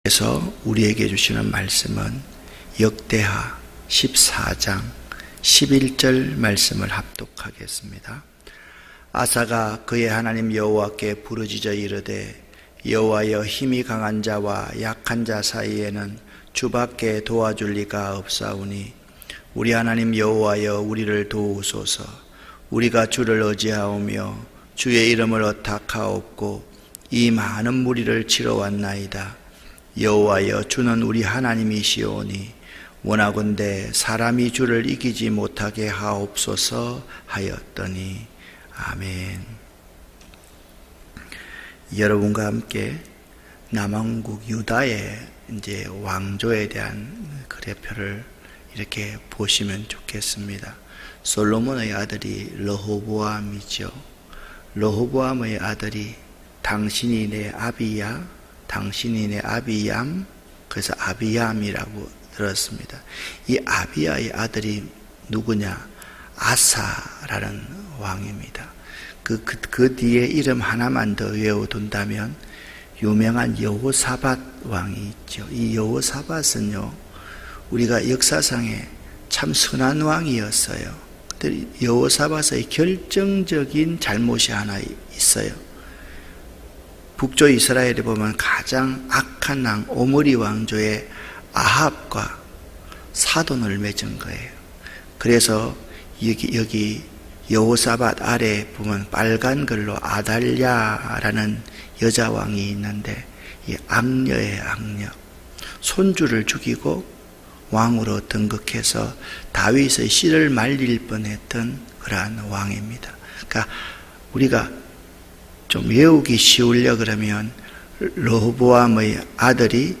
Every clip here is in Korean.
그래서 우리에게 주시는 말씀은 역대하 14장 11절 말씀을 합독하겠습니다. 아사가 그의 하나님 여호와께 부르짖어 이르되 여호와여, 힘이 강한 자와 약한 자 사이에는 주밖에 도와줄 리가 없사오니 우리 하나님 여호와여, 우리를 도우소서. 우리가 주를 의지하오며 주의 이름을 의탁하옵고 이 많은 무리를 치러 왔나이다. 여호와여, 주는 우리 하나님이시오니 원하건대 사람이 주를 이기지 못하게 하옵소서 하였더니. 아멘. 여러분과 함께 남왕국 유다의 이제 왕조에 대한 그래표를 이렇게 보시면 좋겠습니다. 솔로몬의 아들이 르호보암이죠. 르호보암의 아들이 당신이 내 아비야, 당신이 내 아비얌, 그래서 아비얌이라고 들었습니다. 이 아비야의 아들이 누구냐? 아사라는 왕입니다. 그 뒤에 이름 하나만 더 외워둔다면 유명한 여호사밧 왕이 있죠. 이 여호사밧은요, 우리가 역사상에 참 선한 왕이었어요. 근데 여호사밧의 결정적인 잘못이 하나 있어요. 북조 이스라엘에 보면 가장 악한 왕 오므리 왕조의 아합과 사돈을 맺은 거예요. 그래서 여기 여호사밧 아래 보면 빨간 글로 아달랴라는 여자 왕이 있는데, 이 악녀의 악녀, 손주를 죽이고 왕으로 등극해서 다윗의 씨를 말릴 뻔했던 그러한 왕입니다. 그러니까 우리가 좀 외우기 쉬우려 그러면 르호보암의 아들이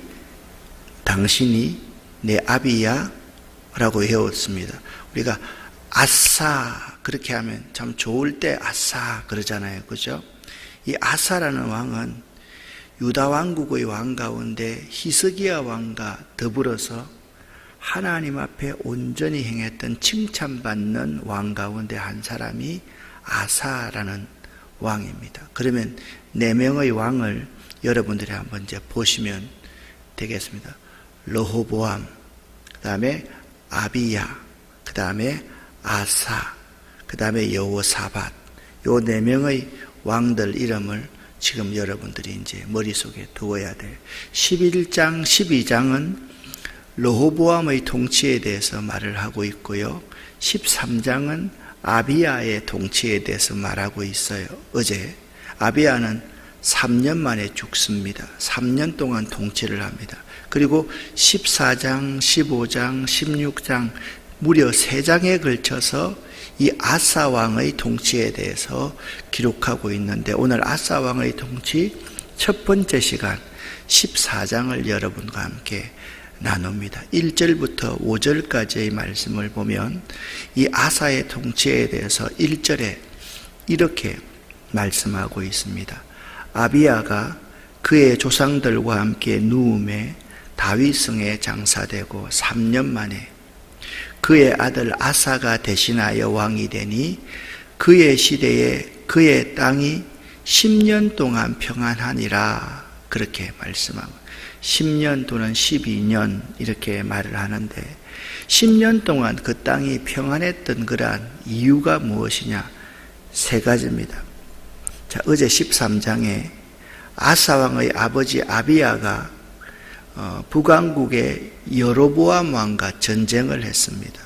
당신이 내 아비야 라고 외웠습니다. 우리가 아사 그렇게 하면 참 좋을 때 아사 그러잖아요, 그죠? 이 아사라는 왕은 유다 왕국의 왕 가운데 히스기야 왕과 더불어서 하나님 앞에 온전히 행했던 칭찬받는 왕 가운데 한 사람이 아사라는 왕입니다. 그러면 4명의 왕을 여러분들이 한번 이제 보시면 되겠습니다. 르호보암, 그 다음에 아비야, 그 다음에 아사, 그 다음에 여호사밧, 요 4명의 왕들 이름을 지금 여러분들이 이제 머릿속에 두어야 돼요. 11장, 12장은 르호보암의 통치에 대해서 말을 하고 있고요. 13장은 아비야의 통치에 대해서 말하고 있어요. 어제 아비야는 3년 만에 죽습니다. 3년 동안 통치를 합니다. 그리고 14장, 15장, 16장 무려 3장에 걸쳐서 이 아사 왕의 통치에 대해서 기록하고 있는데, 오늘 아사 왕의 통치 첫 번째 시간 14장을 여러분과 함께 나눕니다. 1절부터 5절까지의 말씀을 보면 이 아사의 통치에 대해서 1절에 이렇게 말씀하고 있습니다. 아비야가 그의 조상들과 함께 누움에 다윗성에 장사되고 3년 만에 그의 아들 아사가 대신하여 왕이 되니 그의 시대에 그의 땅이 10년 동안 평안하니라. 그렇게 말씀하고 10년 또는 12년 이렇게 말을 하는데, 10년 동안 그 땅이 평안했던 그러한 이유가 무엇이냐? 3가지입니다. 자, 어제 13장에 아사왕의 아버지 아비야가 북왕국의 여로보암 왕과 전쟁을 했습니다.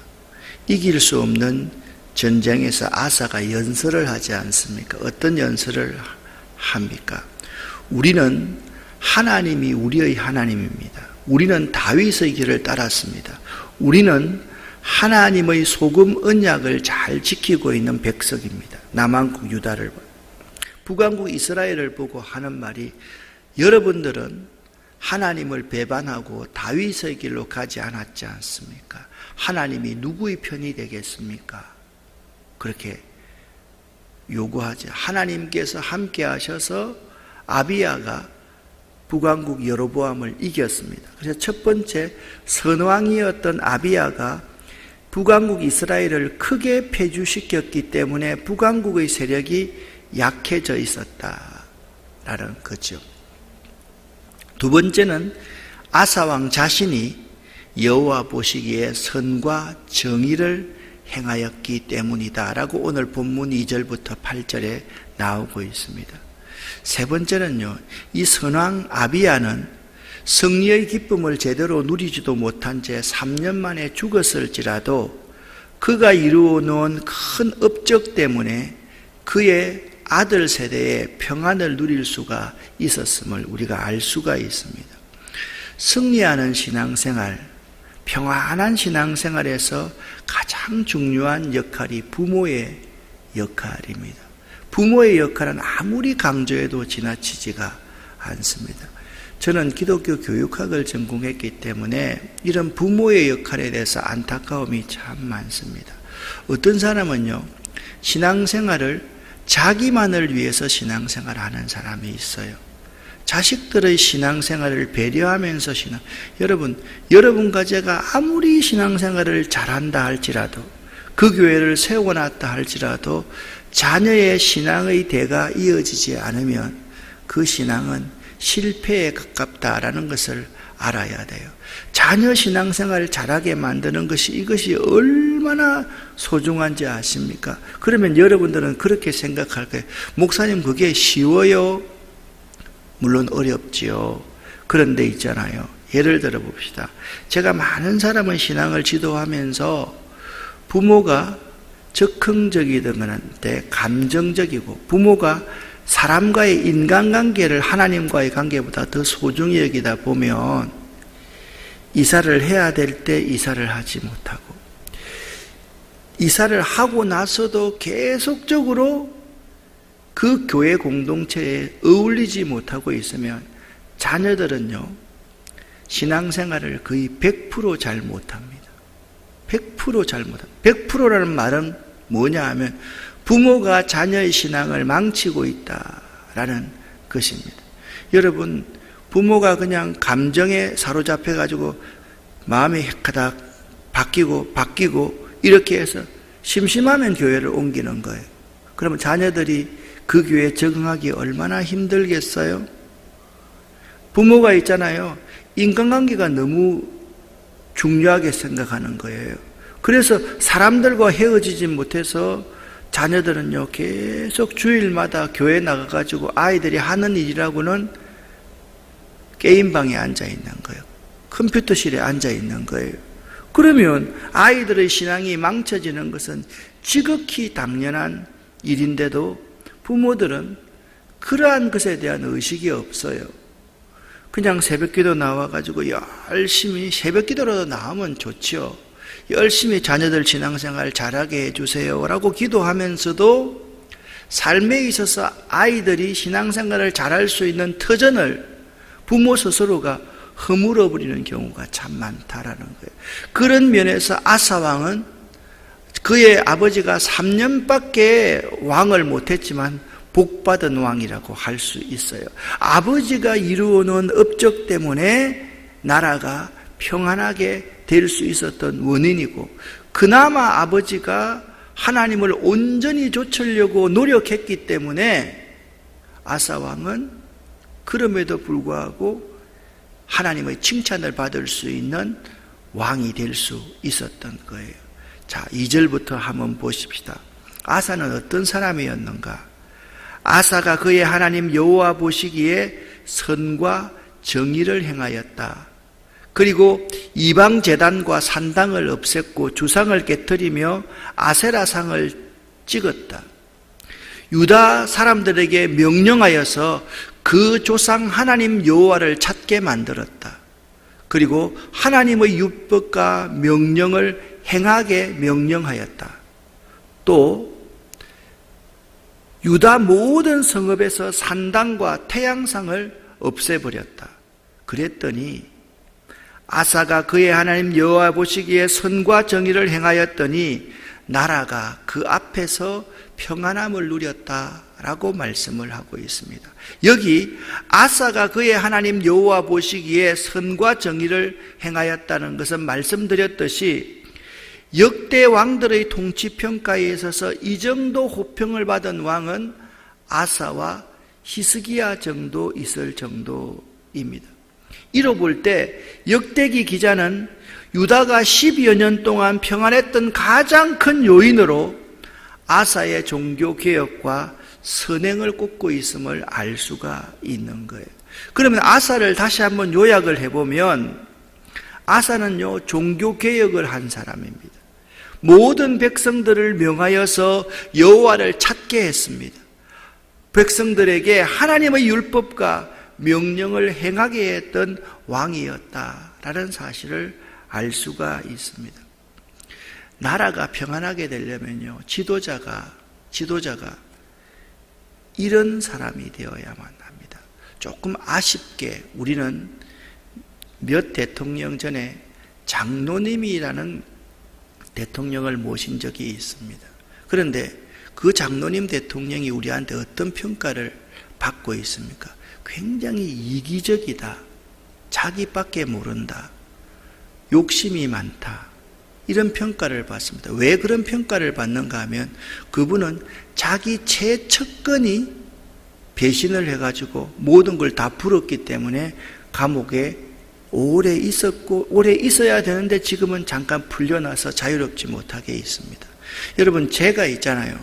이길 수 없는 전쟁에서 아사가 연설을 하지 않습니까? 어떤 연설을 합니까? 우리는 하나님이 우리의 하나님입니다. 우리는 다윗의 길을 따랐습니다. 우리는 하나님의 소금 언약을 잘 지키고 있는 백성입니다. 남왕국 유다를 보고 북왕국 이스라엘을 보고 하는 말이, 여러분들은 하나님을 배반하고 다윗의 길로 가지 않았지 않습니까? 하나님이 누구의 편이 되겠습니까? 그렇게 요구하죠. 하나님께서 함께 하셔서 아비야가 북왕국 여로보암을 이겼습니다. 그래서 첫 번째 선왕이었던 아비야가 북왕국 이스라엘을 크게 폐주시켰기 때문에 북왕국의 세력이 약해져 있었다라는 거죠. 두 번째는 아사 왕 자신이 여호와 보시기에 선과 정의를 행하였기 때문이다라고 오늘 본문 2절부터 8절에 나오고 있습니다. 세 번째는요, 이 선왕 아비야는 승리의 기쁨을 제대로 누리지도 못한 채 3년 만에 죽었을지라도 그가 이루어 놓은 큰 업적 때문에 그의 아들 세대에 평안을 누릴 수가 있었음을 우리가 알 수가 있습니다. 승리하는 신앙생활, 평안한 신앙생활에서 가장 중요한 역할이 부모의 역할입니다. 부모의 역할은 아무리 강조해도 지나치지가 않습니다. 저는 기독교 교육학을 전공했기 때문에 이런 부모의 역할에 대해서 안타까움이 참 많습니다. 어떤 사람은요, 신앙생활을 자기만을 위해서 신앙생활을 하는 사람이 있어요. 자식들의 신앙생활을 배려하면서 여러분과 제가 아무리 신앙생활을 잘한다 할지라도, 그 교회를 세워놨다 할지라도 자녀의 신앙의 대가 이어지지 않으면 그 신앙은 실패에 가깝다라는 것을 알아야 돼요. 자녀 신앙생활을 잘하게 만드는 이것이 얼마나 소중한지 아십니까? 그러면 여러분들은 그렇게 생각할 거예요. 목사님, 그게 쉬워요? 물론 어렵지요. 그런데 있잖아요. 예를 들어 봅시다. 제가 많은 사람의 신앙을 지도하면서 부모가 적극적이든데 감정적이고, 부모가 사람과의 인간관계를 하나님과의 관계보다 더 소중히 여기다 보면 이사를 해야 될 때 이사를 하지 못하고, 이사를 하고 나서도 계속적으로 그 교회 공동체에 어울리지 못하고 있으면 자녀들은요, 신앙생활을 거의 100% 잘 못합니다. 100% 잘 못합니다. 100%라는 말은 뭐냐 하면 부모가 자녀의 신앙을 망치고 있다라는 것입니다. 여러분, 부모가 그냥 감정에 사로잡혀가지고 마음이 가닥 바뀌고 이렇게 해서 심심하면 교회를 옮기는 거예요. 그러면 자녀들이 그 교회에 적응하기 얼마나 힘들겠어요? 부모가 있잖아요. 인간관계가 너무 중요하게 생각하는 거예요. 그래서 사람들과 헤어지지 못해서 자녀들은요, 계속 주일마다 교회 나가가지고 아이들이 하는 일이라고는 게임방에 앉아 있는 거예요. 컴퓨터실에 앉아 있는 거예요. 그러면 아이들의 신앙이 망쳐지는 것은 지극히 당연한 일인데도 부모들은 그러한 것에 대한 의식이 없어요. 그냥 새벽기도 나와가지고 열심히, 새벽기도라도 나오면 좋죠. 열심히 자녀들 신앙생활 잘하게 해주세요 라고 기도하면서도 삶에 있어서 아이들이 신앙생활을 잘할 수 있는 터전을 부모 스스로가 허물어버리는 경우가 참 많다라는 거예요. 그런 면에서 아사 왕은 그의 아버지가 3년밖에 왕을 못했지만 복받은 왕이라고 할 수 있어요. 아버지가 이루어놓은 업적 때문에 나라가 평안하게 될 수 있었던 원인이고, 그나마 아버지가 하나님을 온전히 좇으려고 노력했기 때문에 아사 왕은 그럼에도 불구하고 하나님의 칭찬을 받을 수 있는 왕이 될 수 있었던 거예요. 자, 2절부터 한번 보십시다. 아사는 어떤 사람이었는가? 아사가 그의 하나님 여호와 보시기에 선과 정의를 행하였다. 그리고 이방 제단과 산당을 없앴고 주상을 깨뜨리며 아세라상을 찍었다. 유다 사람들에게 명령하여서 그 조상 하나님 여호와를 찾게 만들었다. 그리고 하나님의 율법과 명령을 행하게 명령하였다. 또 유다 모든 성읍에서 산당과 태양상을 없애버렸다. 그랬더니 아사가 그의 하나님 여호와 보시기에 선과 정의를 행하였더니 나라가 그 앞에서 평안함을 누렸다라고 말씀을 하고 있습니다. 여기 아사가 그의 하나님 여호와 보시기에 선과 정의를 행하였다는 것은 말씀드렸듯이 역대 왕들의 통치평가에 있어서 이 정도 호평을 받은 왕은 아사와 히스기야 정도 있을 정도입니다. 이로 볼 때 역대기 기자는 유다가 12여 년 동안 평안했던 가장 큰 요인으로 아사의 종교개혁과 선행을 꼽고 있음을 알 수가 있는 거예요. 그러면 아사를 다시 한번 요약을 해보면 아사는요, 종교개혁을 한 사람입니다. 모든 백성들을 명하여서 여호와를 찾게 했습니다. 백성들에게 하나님의 율법과 명령을 행하게 했던 왕이었다라는 사실을 알 수가 있습니다. 나라가 평안하게 되려면요, 지도자가 이런 사람이 되어야만 합니다. 조금 아쉽게 우리는 몇 대통령 전에 장로님이라는 대통령을 모신 적이 있습니다. 그런데 그 장로님 대통령이 우리한테 어떤 평가를 받고 있습니까? 굉장히 이기적이다, 자기밖에 모른다, 욕심이 많다, 이런 평가를 받습니다. 왜 그런 평가를 받는가 하면 그분은 자기 최측근이 배신을 해가지고 모든 걸 다 풀었기 때문에 감옥에 오래 있었고 오래 있어야 되는데 지금은 잠깐 풀려나서 자유롭지 못하게 있습니다. 여러분, 제가 있잖아요,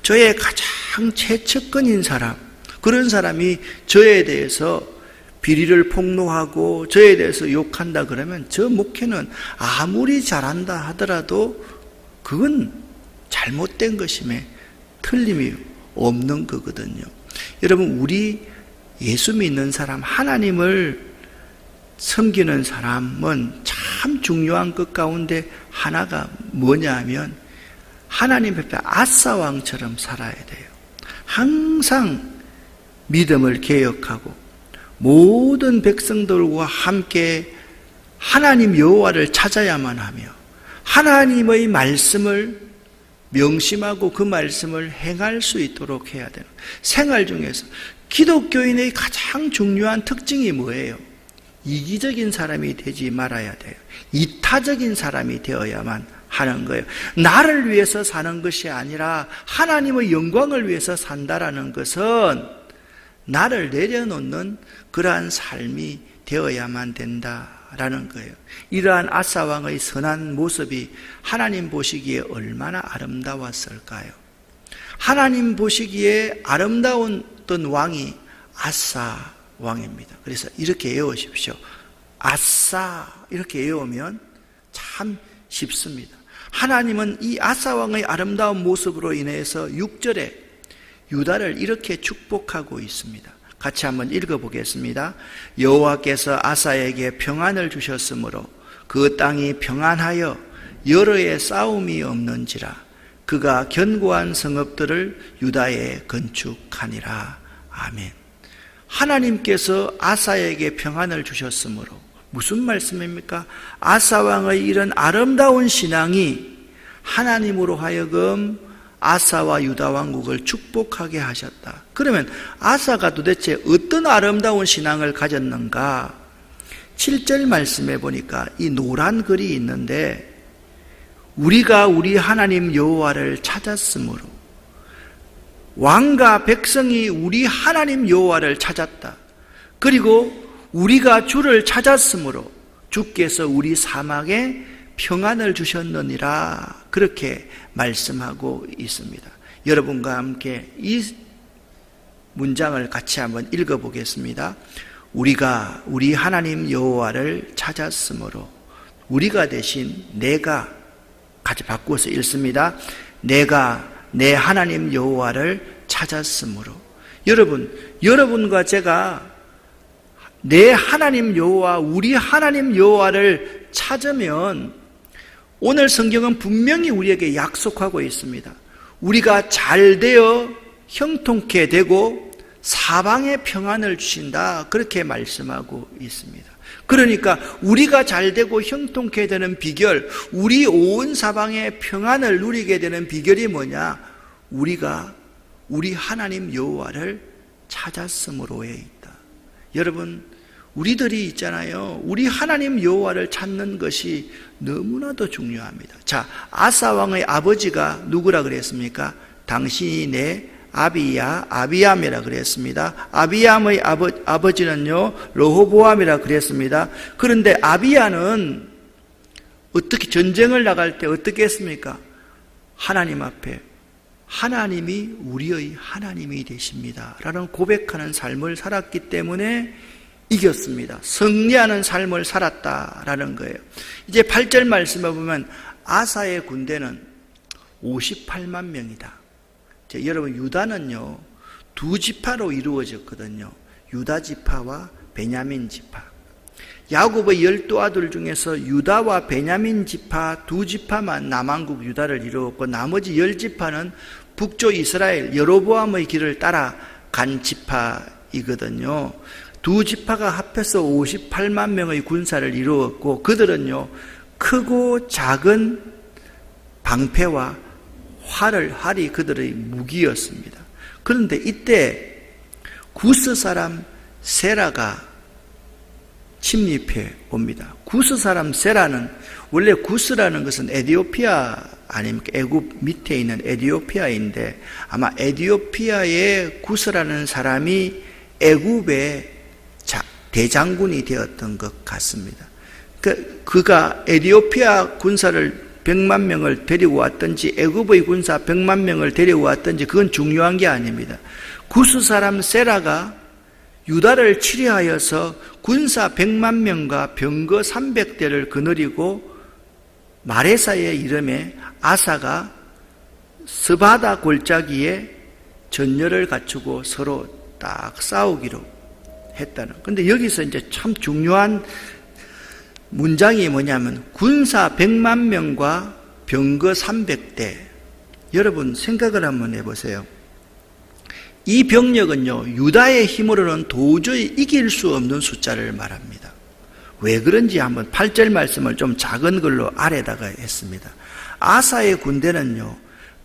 저의 가장 최측근인 사람, 그런 사람이 저에 대해서 비리를 폭로하고 저에 대해서 욕한다 그러면 저 목회는 아무리 잘한다 하더라도 그건 잘못된 것임에 틀림이 없는 거거든요. 여러분, 우리 예수 믿는 사람, 하나님을 섬기는 사람은 참 중요한 것 가운데 하나가 뭐냐 하면 하나님 앞에 아사왕처럼 살아야 돼요. 항상 믿음을 개혁하고 모든 백성들과 함께 하나님 여호와를 찾아야만 하며 하나님의 말씀을 명심하고 그 말씀을 행할 수 있도록 해야 되는 생활 중에서 기독교인의 가장 중요한 특징이 뭐예요? 이기적인 사람이 되지 말아야 돼요. 이타적인 사람이 되어야만 하는 거예요. 나를 위해서 사는 것이 아니라 하나님의 영광을 위해서 산다라는 것은 나를 내려놓는 그러한 삶이 되어야만 된다라는 거예요. 이러한 아사 왕의 선한 모습이 하나님 보시기에 얼마나 아름다웠을까요? 하나님 보시기에 아름다웠던 왕이 아사 왕입니다. 그래서 이렇게 외우십시오. 아사, 이렇게 외우면 참 쉽습니다. 하나님은 이 아사 왕의 아름다운 모습으로 인해서 6절에 유다를 이렇게 축복하고 있습니다. 같이 한번 읽어보겠습니다. 여호와께서 아사에게 평안을 주셨으므로 그 땅이 평안하여 여러 해 싸움이 없는지라 그가 견고한 성읍들을 유다에 건축하니라. 아멘. 하나님께서 아사에게 평안을 주셨으므로, 무슨 말씀입니까? 아사 왕의 이런 아름다운 신앙이 하나님으로 하여금 아사와 유다 왕국을 축복하게 하셨다. 그러면 아사가 도대체 어떤 아름다운 신앙을 가졌는가? 7절 말씀에 보니까 이 노란 글이 있는데, 우리가 우리 하나님 여호와를 찾았으므로, 왕과 백성이 우리 하나님 여호와를 찾았다. 그리고 우리가 주를 찾았으므로 주께서 우리 사막에 평안을 주셨느니라, 그렇게 말씀하고 있습니다. 여러분과 함께 이 문장을 같이 한번 읽어보겠습니다. 우리가 우리 하나님 여호와를 찾았으므로, 우리가 대신 내가, 같이 바꾸어서 읽습니다. 내가 내 하나님 여호와를 찾았으므로. 여러분과 제가 내 하나님 여호와, 우리 하나님 여호와를 찾으면 오늘 성경은 분명히 우리에게 약속하고 있습니다. 우리가 잘 되어 형통케 되고 사방에 평안을 주신다, 그렇게 말씀하고 있습니다. 그러니까 우리가 잘 되고 형통케 되는 비결, 우리 온 사방에 평안을 누리게 되는 비결이 뭐냐? 우리가 우리 하나님 여호와를 찾았으므로에 있다. 여러분, 우리들이 있잖아요, 우리 하나님 여호와를 찾는 것이 너무나도 중요합니다. 자, 아사 왕의 아버지가 누구라 그랬습니까? 당신이 내 아비야, 아비암이라 그랬습니다. 아비암의 아버지는요, 르호보암이라 그랬습니다. 그런데 아비야는 어떻게 전쟁을 나갈 때 어떻게 했습니까? 하나님 앞에 하나님이 우리의 하나님이 되십니다 라는 고백하는 삶을 살았기 때문에 이겼습니다. 승리하는 삶을 살았다라는 거예요. 이제 8절 말씀에 보면 아사의 군대는 58만 명이다. 여러분, 유다는요, 두 지파로 이루어졌거든요. 유다 지파와 베냐민 지파. 야곱의 12아들 중에서 유다와 베냐민 지파 두 지파만 남한국 유다를 이루었고, 나머지 10지파는 북쪽 이스라엘 여로보암의 길을 따라간 지파이거든요. 두 지파가 합해서 58만 명의 군사를 이루었고, 그들은요, 크고 작은 방패와 활이 그들의 무기였습니다. 그런데 이때 구스 사람 세라가 침입해 옵니다. 구스 사람 세라는, 원래 구스라는 것은 에디오피아 아닙니까? 애굽 밑에 있는 에디오피아인데, 아마 에디오피아의 구스라는 사람이 애굽의 대장군이 되었던 것 같습니다. 그가 에디오피아 군사를 100만 명을 데리고 왔든지 애굽의 군사 100만 명을 데리고 왔든지 그건 중요한 게 아닙니다. 구스 사람 세라가 유다를 치리하여서 군사 100만 명과 병거 300대를 거느리고 마레사의 이름에 아사가 스바다 골짜기에 전열을 갖추고 서로 딱 싸우기로 했다는. 근데 여기서 이제 참 중요한 문장이 뭐냐면 군사 100만 명과 병거 300대. 여러분 생각을 한번 해보세요. 이 병력은요, 유다의 힘으로는 도저히 이길 수 없는 숫자를 말합니다. 왜 그런지 한번 8절 말씀을 좀 작은 걸로 아래다가 했습니다. 아사의 군대는요,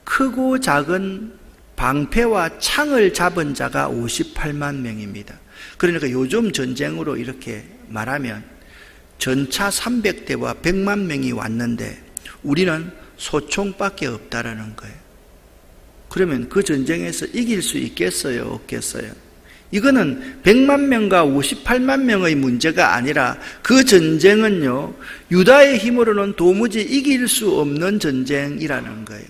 크고 작은 방패와 창을 잡은 자가 58만 명입니다. 그러니까 요즘 전쟁으로 이렇게 말하면 전차 300대와 100만 명이 왔는데 우리는 소총밖에 없다라는 거예요. 그러면 그 전쟁에서 이길 수 있겠어요? 없겠어요? 이거는 100만 명과 58만 명의 문제가 아니라 그 전쟁은요, 유다의 힘으로는 도무지 이길 수 없는 전쟁이라는 거예요.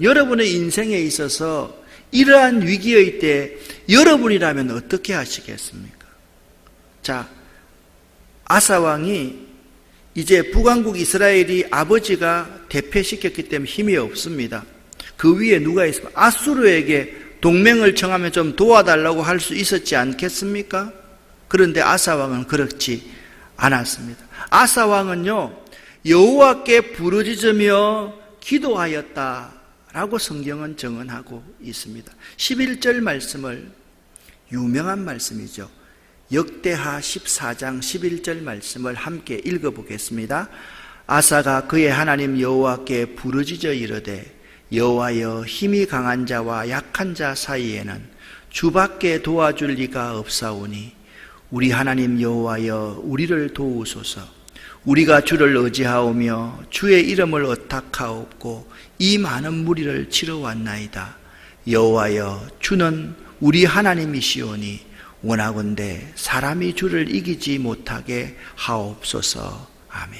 여러분의 인생에 있어서 이러한 위기의 때 여러분이라면 어떻게 하시겠습니까? 자, 아사 왕이 이제 북왕국 이스라엘이 아버지가 대패시켰기 때문에 힘이 없습니다. 그 위에 누가 있으면 아수르에게 동맹을 청하면 좀 도와달라고 할 수 있었지 않겠습니까? 그런데 아사 왕은 그렇지 않았습니다. 아사 왕은요, 여호와께 부르짖으며 기도하였다라고 성경은 증언하고 있습니다. 11절 말씀을, 유명한 말씀이죠. 역대하 14장 11절 말씀을 함께 읽어보겠습니다. 아사가 그의 하나님 여호와께 부르짖어 이르되 여호와여, 힘이 강한 자와 약한 자 사이에는 주밖에 도와줄 리가 없사오니 우리 하나님 여호와여, 우리를 도우소서. 우리가 주를 의지하오며 주의 이름을 의탁하옵고 이 많은 무리를 치러 왔나이다. 여호와여, 주는 우리 하나님이시오니 원하건대 사람이 주를 이기지 못하게 하옵소서. 아멘.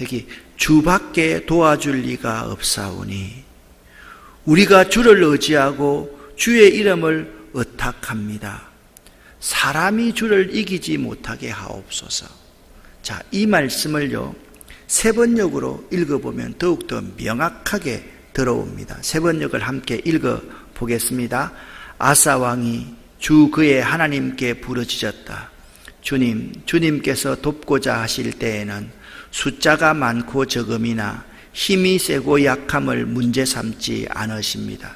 여기 주밖에 도와줄 리가 없사오니 우리가 주를 의지하고 주의 이름을 의탁합니다. 사람이 주를 이기지 못하게 하옵소서. 자, 이 말씀을요, 세 번역으로 읽어보면 더욱더 명확하게 들어옵니다. 세 번역을 함께 읽어보겠습니다. 아사 왕이 주 그의 하나님께 부르짖었다. 주님께서 돕고자 하실 때에는 숫자가 많고 적음이나 힘이 세고 약함을 문제 삼지 않으십니다.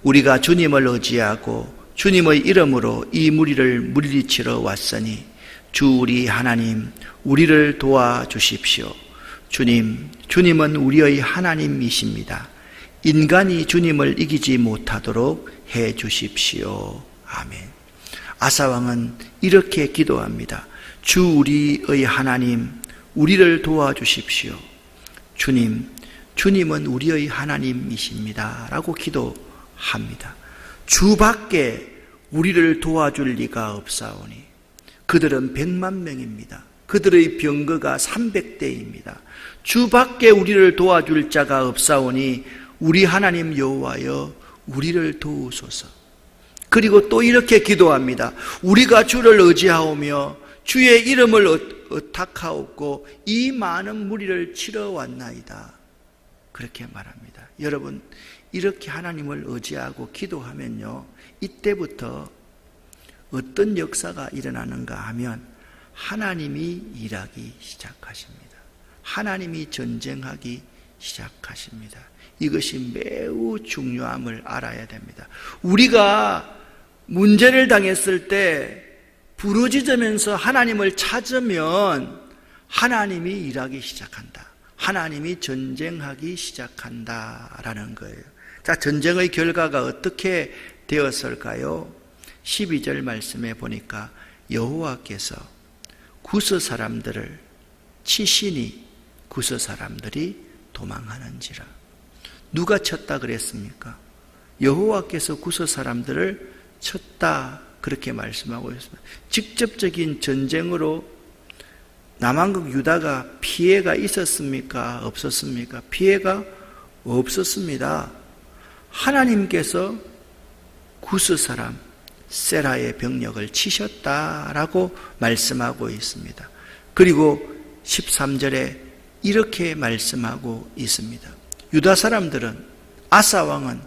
우리가 주님을 의지하고 주님의 이름으로 이 무리를 물리치러 왔으니 주 우리 하나님, 우리를 도와주십시오. 주님은 우리의 하나님이십니다. 인간이 주님을 이기지 못하도록 해 주십시오. 아멘. 아사왕은 이렇게 기도합니다. 주 우리의 하나님, 우리를 도와주십시오. 주님은 우리의 하나님이십니다 라고 기도합니다. 주밖에 우리를 도와줄 리가 없사오니 그들은 100만 명입니다. 그들의 병거가 300대입니다. 주밖에 우리를 도와줄 자가 없사오니 우리 하나님 여호와여 우리를 도우소서. 그리고 또 이렇게 기도합니다. 우리가 주를 의지하오며 주의 이름을 의탁하옵고 이 많은 무리를 치러 왔나이다. 그렇게 말합니다. 여러분, 이렇게 하나님을 의지하고 기도하면요, 이때부터 어떤 역사가 일어나는가 하면 하나님이 일하기 시작하십니다. 하나님이 전쟁하기 시작하십니다. 이것이 매우 중요함을 알아야 됩니다. 우리가 문제를 당했을 때 부르짖으면서 하나님을 찾으면 하나님이 일하기 시작한다. 하나님이 전쟁하기 시작한다라는 거예요. 자, 전쟁의 결과가 어떻게 되었을까요? 12절 말씀에 보니까 여호와께서 구스 사람들을 치시니 구스 사람들이 도망하는지라. 누가 쳤다 그랬습니까? 여호와께서 구스 사람들을 쳤다 그렇게 말씀하고 있습니다. 직접적인 전쟁으로 남왕국 유다가 피해가 있었습니까? 없었습니까? 피해가 없었습니다. 하나님께서 구스 사람 세라의 병력을 치셨다라고 말씀하고 있습니다. 그리고 13절에 이렇게 말씀하고 있습니다. 유다 사람들은, 아사 왕은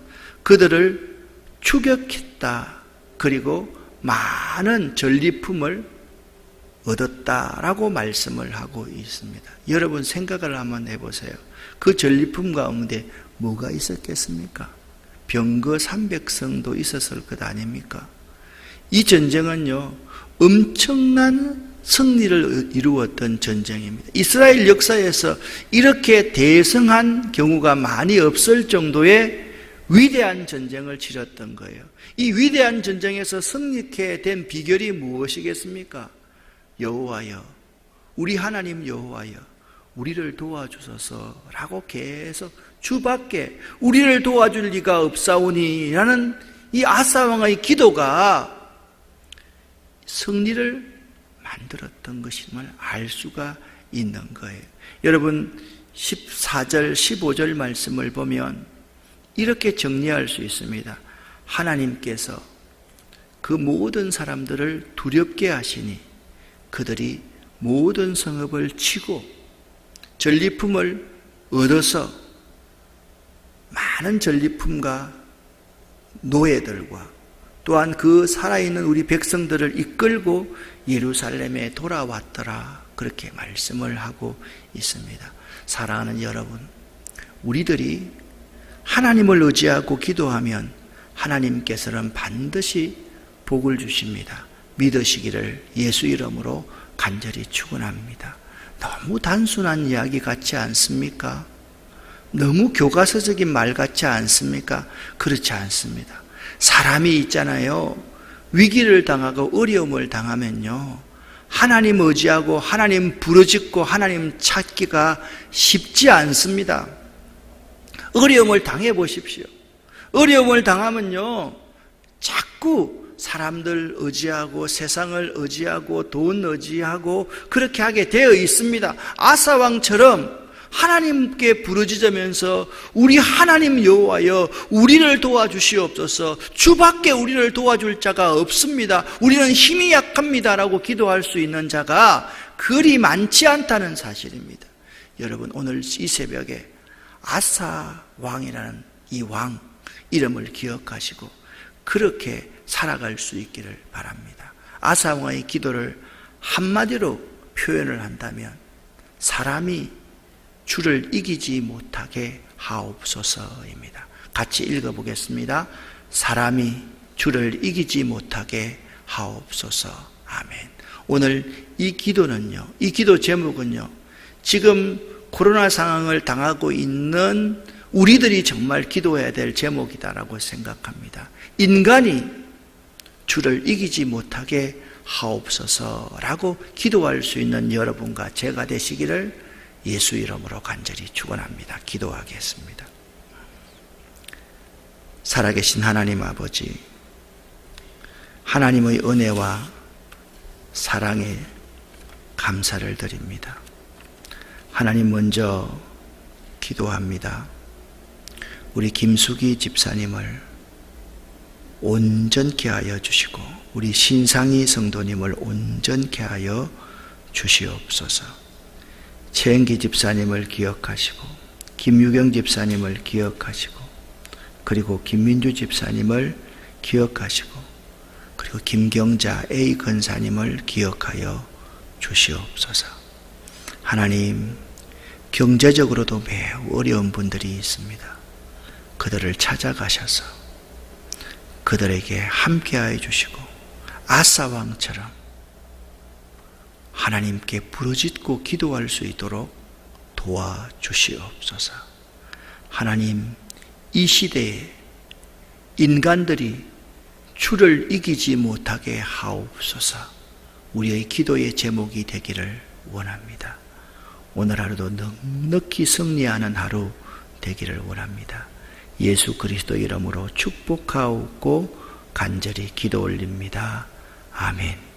그들을 추격했다. 그리고 많은 전리품을 얻었다라고 말씀을 하고 있습니다. 여러분 생각을 한번 해보세요. 그 전리품 가운데 뭐가 있었겠습니까? 병거 300성도 있었을 것 아닙니까? 이 전쟁은요, 엄청난 승리를 이루었던 전쟁입니다. 이스라엘 역사에서 이렇게 대성한 경우가 많이 없을 정도의 위대한 전쟁을 치렀던 거예요. 이 위대한 전쟁에서 승리케 된 비결이 무엇이겠습니까? 여호와여, 우리 하나님 여호와여, 우리를 도와주소서라고 계속 주밖에 우리를 도와줄 리가 없사오니 라는 이 아사 왕의 기도가 승리를 만들었던 것임을 알 수가 있는 거예요. 여러분 14절 15절 말씀을 보면 이렇게 정리할 수 있습니다. 하나님께서 그 모든 사람들을 두렵게 하시니 그들이 모든 성읍을 치고 전리품을 얻어서 많은 전리품과 노예들과 또한 그 살아있는 우리 백성들을 이끌고 예루살렘에 돌아왔더라. 그렇게 말씀을 하고 있습니다. 사랑하는 여러분, 우리들이 하나님을 의지하고 기도하면 하나님께서는 반드시 복을 주십니다. 믿으시기를 예수 이름으로 간절히 축원합니다. 너무 단순한 이야기 같지 않습니까? 너무 교과서적인 말 같지 않습니까? 그렇지 않습니다. 사람이 있잖아요. 위기를 당하고 어려움을 당하면요, 하나님 의지하고 하나님 부르짖고 하나님 찾기가 쉽지 않습니다. 어려움을 당해 보십시오. 어려움을 당하면요, 자꾸 사람들 의지하고 세상을 의지하고 돈 의지하고 그렇게 하게 되어 있습니다. 아사 왕처럼 하나님께 부르짖으면서 우리 하나님 여호와여 우리를 도와주시옵소서, 주밖에 우리를 도와줄 자가 없습니다, 우리는 힘이 약합니다라고 기도할 수 있는 자가 그리 많지 않다는 사실입니다. 여러분, 오늘 이 새벽에 아사 왕이라는 이 왕 이름을 기억하시고 그렇게 살아갈 수 있기를 바랍니다. 아사 왕의 기도를 한마디로 표현을 한다면 사람이 주를 이기지 못하게 하옵소서입니다. 같이 읽어보겠습니다. 사람이 주를 이기지 못하게 하옵소서. 아멘. 오늘 이 기도는요, 이 기도 제목은요, 지금 코로나 상황을 당하고 있는 우리들이 정말 기도해야 될 제목이다라고 생각합니다. 인간이 주를 이기지 못하게 하옵소서라고 기도할 수 있는 여러분과 제가 되시기를 예수 이름으로 간절히 축원합니다. 기도하겠습니다. 살아계신 하나님 아버지, 하나님의 은혜와 사랑에 감사를 드립니다. 하나님, 먼저 기도합니다. 우리 김숙희 집사님을 온전케 하여 주시고 우리 신상희 성도님을 온전케 하여 주시옵소서. 최은기 집사님을 기억하시고 김유경 집사님을 기억하시고 그리고 김민주 집사님을 기억하시고 그리고 김경자 A 권사님을 기억하여 주시옵소서. 하나님, 경제적으로도 매우 어려운 분들이 있습니다. 그들을 찾아가셔서 그들에게 함께하여 주시고 아사왕처럼 하나님께 부르짖고 기도할 수 있도록 도와주시옵소서. 하나님, 이 시대에 인간들이 주를 이기지 못하게 하옵소서. 우리의 기도의 제목이 되기를 원합니다. 오늘 하루도 넉넉히 승리하는 하루 되기를 원합니다. 예수 그리스도 이름으로 축복하옵고 간절히 기도 올립니다. 아멘.